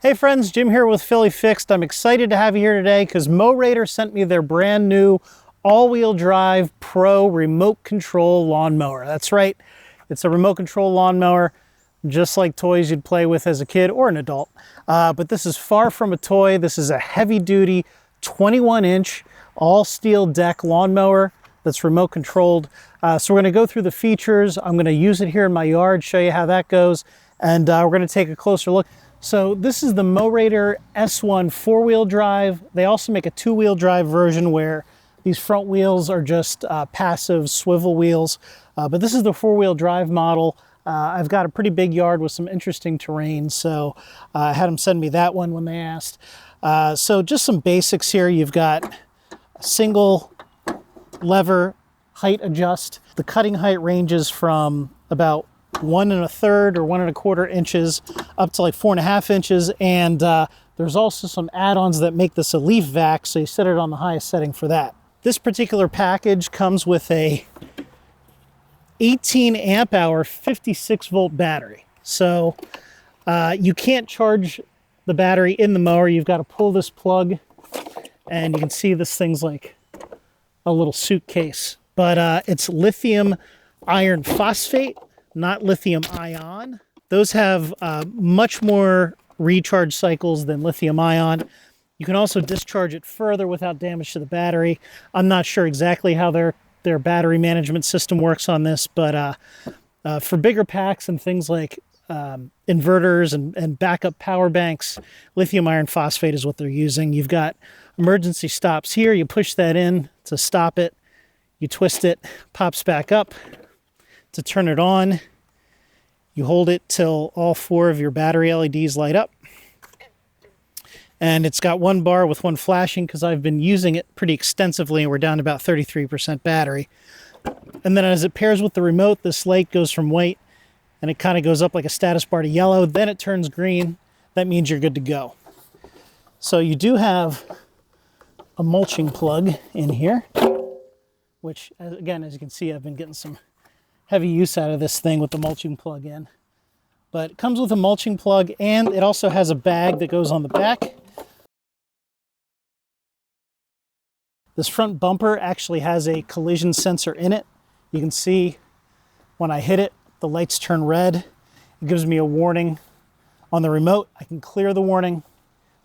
Hey friends, Jim here with Philly Fixed. I'm excited to have you here today because Mowrator sent me their brand new all-wheel drive pro remote control lawnmower. That's right, it's a remote control lawnmower, just like toys you'd play with as a kid or an adult. But this is far from a toy. This is a heavy-duty 21-inch all-steel deck lawnmower that's remote controlled. So we're going to go through the features. I'm going to use it here in my yard, show you how that goes, and we're going to take a closer look. So this is the Mowrator S1 four-wheel drive. They also make a two-wheel drive version where these front wheels are just passive swivel wheels. But this is the four-wheel drive model. I've got a pretty big yard with some interesting terrain, so I had them send me that one when they asked. So just some basics here. You've got a single lever height adjust. The cutting height ranges from about 1 1/3 or 1 1/4 inches up to like 4 1/2 inches, and there's also some add-ons that make this a leaf vac, so you set it on the highest setting for that. This particular package comes with a 18 amp hour 56 volt battery, so you can't charge the battery in the mower. You've got to pull this plug, and you can see this thing's like a little suitcase, but it's lithium iron phosphate, not lithium ion. Those have much more recharge cycles than lithium ion. You can also discharge it further without damage to the battery. I'm not sure exactly how their battery management system works on this, but for bigger packs and things like inverters and backup power banks, lithium iron phosphate is what they're using. You've got emergency stops here. You push that in to stop it. You twist it, pops back up. To turn it on, you hold it till all 4 of your battery LEDs light up. And it's got one bar with one flashing because I've been using it pretty extensively and we're down to about 33% battery. And then as it pairs with the remote, this light goes from white and it kind of goes up like a status bar to yellow. Then it turns green. That means you're good to go. So you do have a mulching plug in here, which again, as you can see, I've been getting some heavy use out of this thing with the mulching plug in. But it comes with a mulching plug, and it also has a bag that goes on the back. This front bumper actually has a collision sensor in it. You can see when I hit it, the lights turn red. It gives me a warning on the remote. I can clear the warning.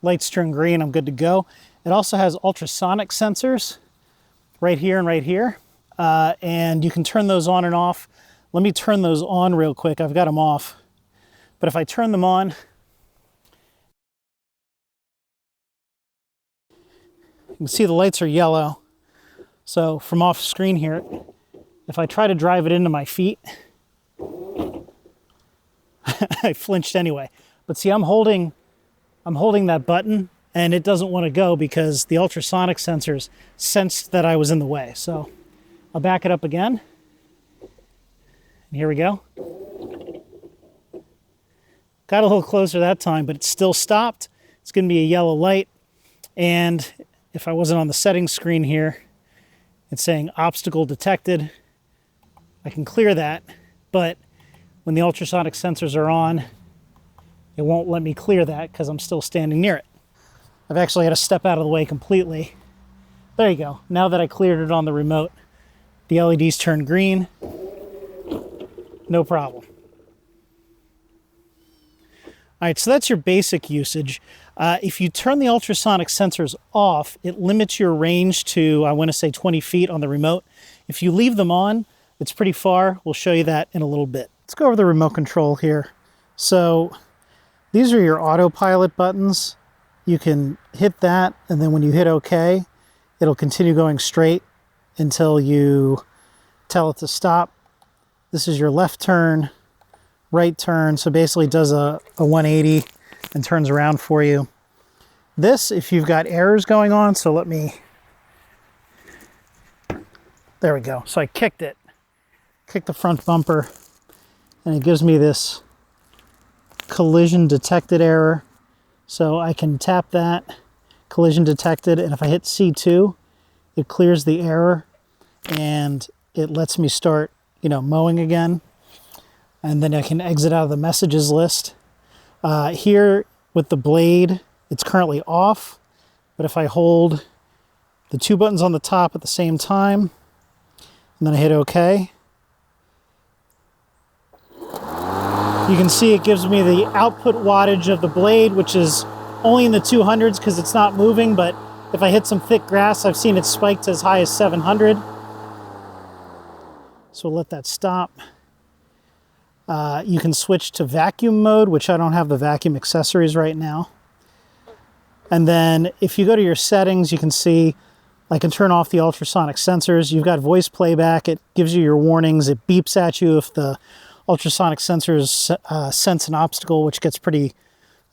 Lights turn green, I'm good to go. It also has ultrasonic sensors right here and right here. And you can turn those on and off. Let me turn those on real quick. I've got them off. But if I turn them on, you can see the lights are yellow. So from off screen here, if I try to drive it into my feet, I flinched anyway. But see, I'm holding that button and it doesn't want to go because the ultrasonic sensors sensed that I was in the way. So I'll back it up again. And here we go. Got a little closer that time, but it's still stopped. It's going to be a yellow light. And if I wasn't on the settings screen here, it's saying obstacle detected. I can clear that, but when the ultrasonic sensors are on, it won't let me clear that because I'm still standing near it. I've actually had to step out of the way completely. There you go. Now that I cleared it on the remote, the LEDs turn green. No problem. All right, so that's your basic usage. If you turn the ultrasonic sensors off, it limits your range to, I want to say 20 feet on the remote. If you leave them on, it's pretty far. We'll show you that in a little bit. Let's go over the remote control here. So these are your autopilot buttons. You can hit that, and then when you hit OK, it'll continue going straight until you tell it to stop. This is your left turn, right turn, so basically it does a 180 and turns around for you. This, if you've got errors going on, so let me, there we go. So I kicked the front bumper, and it gives me this collision detected error. So I can tap that, collision detected, and if I hit C2, it clears the error, and it lets me start, mowing again. And then I can exit out of the messages list. Here, with the blade, it's currently off, but if I hold the 2 buttons on the top at the same time, and then I hit OK, you can see it gives me the output wattage of the blade, which is only in the 200s because it's not moving, but if I hit some thick grass, I've seen it spiked as high as 700. So we'll let that stop. You can switch to vacuum mode, which I don't have the vacuum accessories right now. And then if you go to your settings, you can see I can turn off the ultrasonic sensors. You've got voice playback. It gives you your warnings. It beeps at you if the ultrasonic sensors sense an obstacle, which gets pretty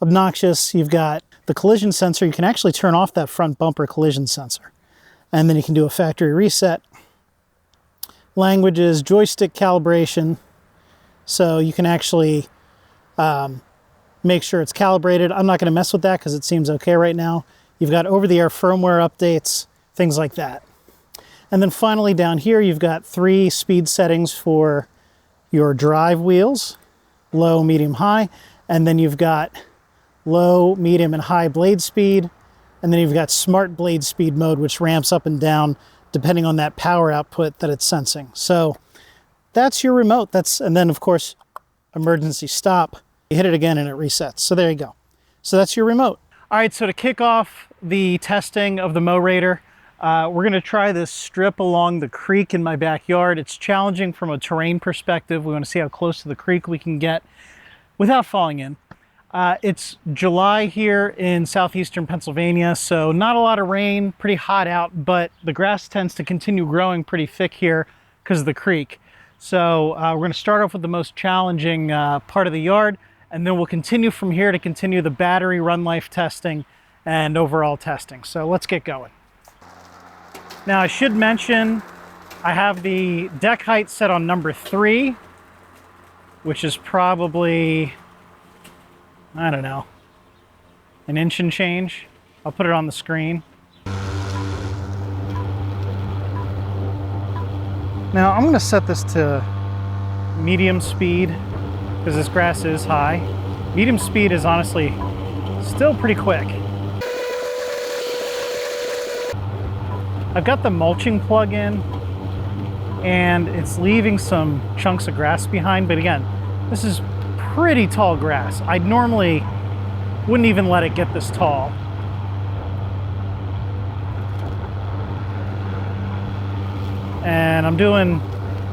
obnoxious. You've got the collision sensor. You can actually turn off that front bumper collision sensor. And then you can do a factory reset. Languages, joystick calibration. So you can actually make sure it's calibrated. I'm not going to mess with that because it seems okay right now. You've got over-the-air firmware updates, things like that. And then finally down here, you've got 3 speed settings for your drive wheels, low, medium, high, and then you've got low, medium, and high blade speed, and then you've got smart blade speed mode, which ramps up and down depending on that power output that it's sensing. So that's your remote. And then of course, emergency stop. You hit it again and it resets. So there you go. So that's your remote. All right, so to kick off the testing of the Mowrator, we're gonna try this strip along the creek in my backyard. It's challenging from a terrain perspective. We wanna see how close to the creek we can get without falling in. It's July here in southeastern Pennsylvania, so not a lot of rain, pretty hot out, but the grass tends to continue growing pretty thick here because of the creek. So we're gonna start off with the most challenging part of the yard, and then we'll continue from here to continue the battery run life testing and overall testing. So let's get going. Now I should mention, I have the deck height set on number 3, which is probably, I don't know, an inch and change. I'll put it on the screen. Now I'm gonna set this to medium speed because this grass is high. Medium speed is honestly still pretty quick. I've got the mulching plug in and it's leaving some chunks of grass behind, but again, this is pretty tall grass. I normally wouldn't even let it get this tall. And I'm doing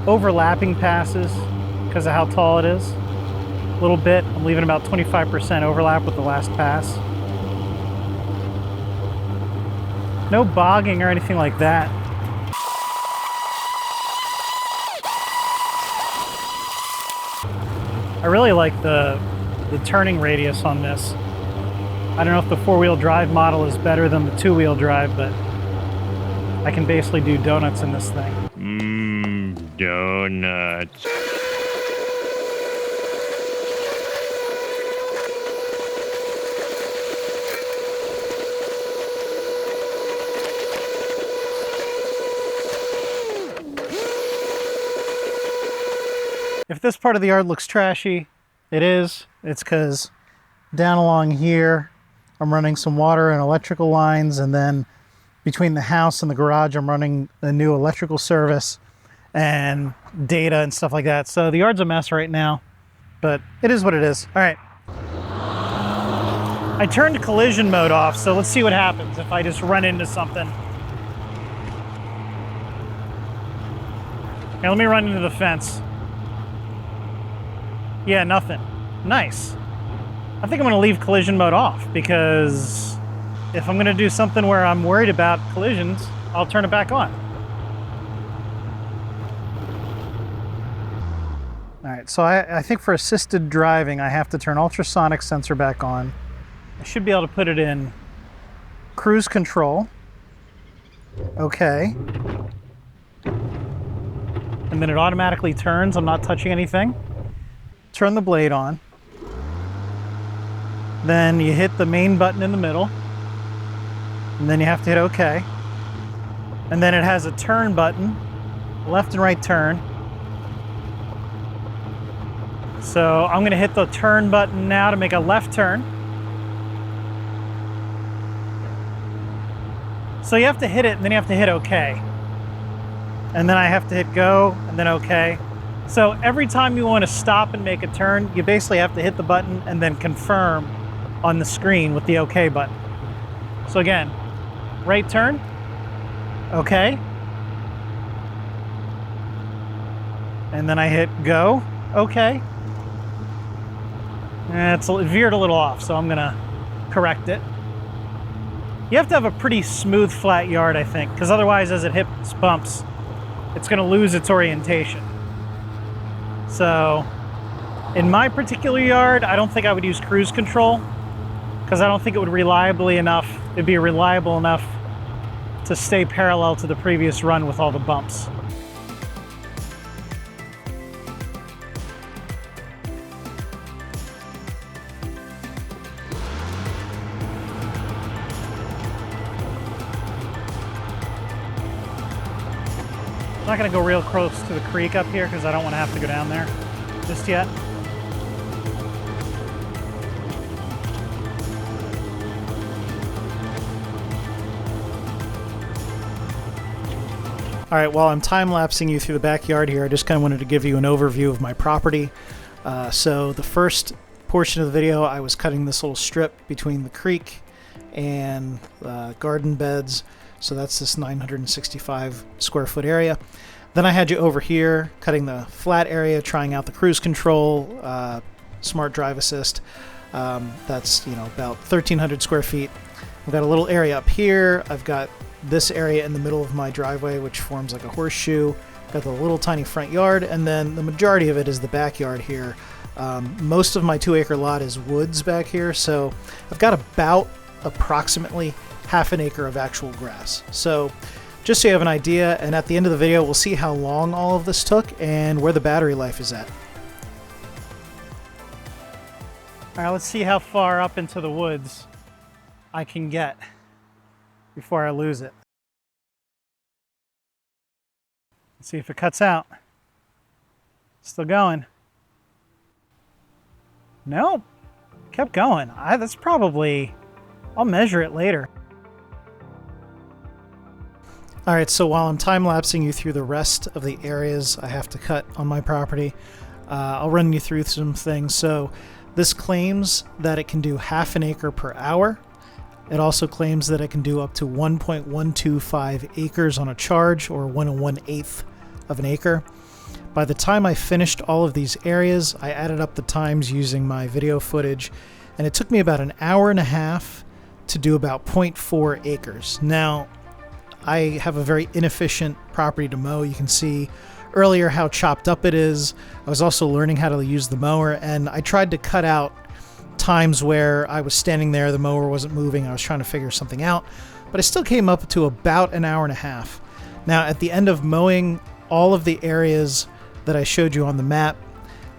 overlapping passes because of how tall it is. A little bit, I'm leaving about 25% overlap with the last pass. No bogging or anything like that. I really like the turning radius on this. I don't know if the 4-wheel drive model is better than the 2-wheel drive, but I can basically do donuts in this thing. Donuts. If this part of the yard looks trashy, it is. It's because down along here, I'm running some water and electrical lines, and then between the house and the garage, I'm running a new electrical service and data and stuff like that. So the yard's a mess right now, but it is what it is. All right. I turned collision mode off, so let's see what happens if I just run into something. Here, let me run into the fence. Yeah, nothing. Nice. I think I'm gonna leave collision mode off because if I'm gonna do something where I'm worried about collisions, I'll turn it back on. All right, so I think for assisted driving, I have to turn ultrasonic sensor back on. I should be able to put it in cruise control. Okay. And then it automatically turns. I'm not touching anything. Turn the blade on. Then you hit the main button in the middle. And then you have to hit OK. And then it has a turn button, left and right turn. So I'm going to hit the turn button now to make a left turn. So you have to hit it and then you have to hit OK. And then I have to hit go and then OK. So every time you want to stop and make a turn, you basically have to hit the button and then confirm on the screen with the OK button. So again, right turn, OK. And then I hit go, OK. And it veered a little off, so I'm gonna correct it. You have to have a pretty smooth, flat yard, I think, because otherwise as it hits bumps, it's gonna lose its orientation. So, in my particular yard, I don't think I would use cruise control, because I don't think it would it'd be reliable enough to stay parallel to the previous run with all the bumps. I'm not going to go real close to the creek up here because I don't want to have to go down there just yet. All right, while I'm time-lapsing you through the backyard here, I just kind of wanted to give you an overview of my property. So the first portion of the video, I was cutting this little strip between the creek and garden beds. So that's this 965 square foot area. Then I had you over here cutting the flat area, trying out the cruise control, smart drive assist. That's about 1,300 square feet. I've got a little area up here. I've got this area in the middle of my driveway, which forms like a horseshoe. Got the little tiny front yard, and then the majority of it is the backyard here. Most of my 2-acre lot is woods back here, so I've got about approximately half an acre of actual grass. So just so you have an idea, and at the end of the video we'll see how long all of this took and where the battery life is at. All right, let's see how far up into the woods I can get before I lose it. Let's see if it cuts out. Still going. Nope, kept going. That's probably, I'll measure it later. All right, so while I'm time-lapsing you through the rest of the areas I have to cut on my property, I'll run you through some things. So this claims that it can do half an acre per hour. It also claims that it can do up to 1.125 acres on a charge, or 1 1/8 of an acre. By the time I finished all of these areas, I added up the times using my video footage, and it took me about an hour and a half to do about 0.4 acres. Now, I have a very inefficient property to mow. You can see earlier how chopped up it is. I was also learning how to use the mower, and I tried to cut out times where I was standing there, the mower wasn't moving, I was trying to figure something out, but I still came up to about an hour and a half. Now, at the end of mowing all of the areas that I showed you on the map,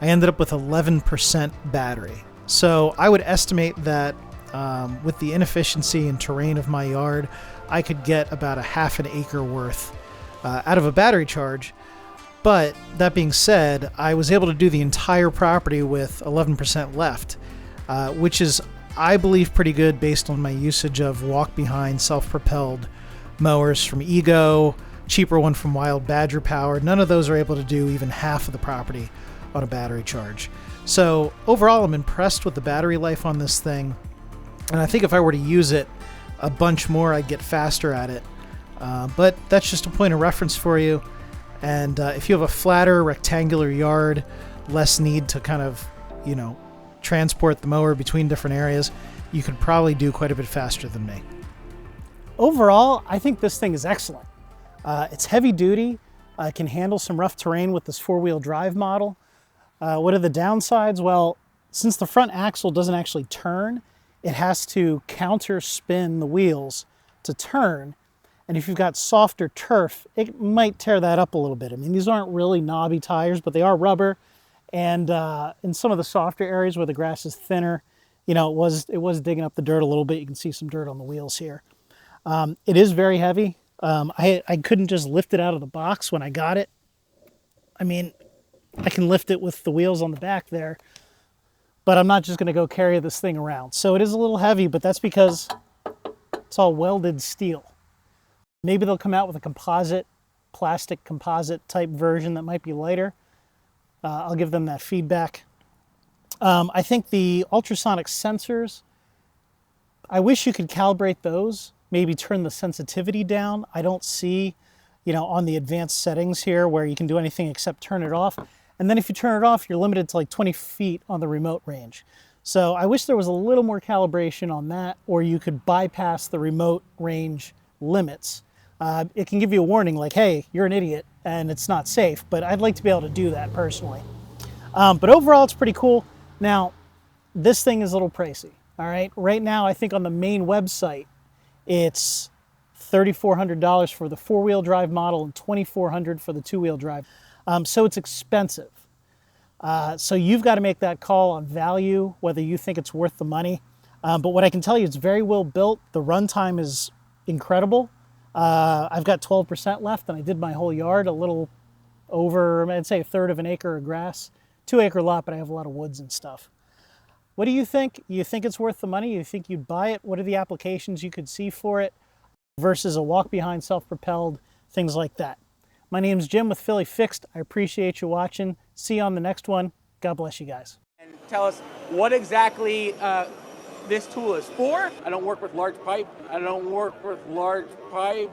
I ended up with 11% battery. So I would estimate that with the inefficiency and terrain of my yard, I could get about a half an acre worth out of a battery charge. But that being said, I was able to do the entire property with 11% left, which is, I believe, pretty good based on my usage of walk-behind self-propelled mowers from Ego, cheaper one from Wild Badger Power. None of those are able to do even half of the property on a battery charge. So overall, I'm impressed with the battery life on this thing, and I think if I were to use it a bunch more, I'd get faster at it. But that's just a point of reference for you. And if you have a flatter, rectangular yard, less need to kind of, transport the mower between different areas, you could probably do quite a bit faster than me. Overall, I think this thing is excellent. It's heavy duty. It can handle some rough terrain with this 4-wheel drive model. What are the downsides? Well, since the front axle doesn't actually turn, it has to counter spin the wheels to turn. And if you've got softer turf, it might tear that up a little bit. I mean, these aren't really knobby tires, but they are rubber. And in some of the softer areas where the grass is thinner, it was digging up the dirt a little bit. You can see some dirt on the wheels here. It is very heavy. I couldn't just lift it out of the box when I got it. I mean, I can lift it with the wheels on the back there, but I'm not just going to go carry this thing around. So it is a little heavy, but that's because it's all welded steel. Maybe they'll come out with a composite, plastic composite type version that might be lighter. I'll give them that feedback. I think the ultrasonic sensors, I wish you could calibrate those, maybe turn the sensitivity down. I don't see, on the advanced settings here where you can do anything except turn it off. And then if you turn it off, you're limited to like 20 feet on the remote range. So I wish there was a little more calibration on that, or you could bypass the remote range limits. It can give you a warning like, hey, you're an idiot and it's not safe, but I'd like to be able to do that personally. But overall, it's pretty cool. Now, this thing is a little pricey, all right? Right now, I think on the main website, it's $3,400 for the four-wheel drive model and $2,400 for the two-wheel drive. So it's expensive. So you've got to make that call on value, whether you think it's worth the money. But what I can tell you, it's very well built. The runtime is incredible. I've got 12% left, and I did my whole yard, a little over, I'd say a third of an acre of grass. 2-acre lot, but I have a lot of woods and stuff. What do you think? You think it's worth the money? You think you'd buy it? What are the applications you could see for it versus a walk-behind self-propelled, things like that? My name's Jim with Philly Fixed. I appreciate you watching. See you on the next one. God bless you guys. And tell us what exactly this tool is for. I don't work with large pipe. I don't work with large pipe.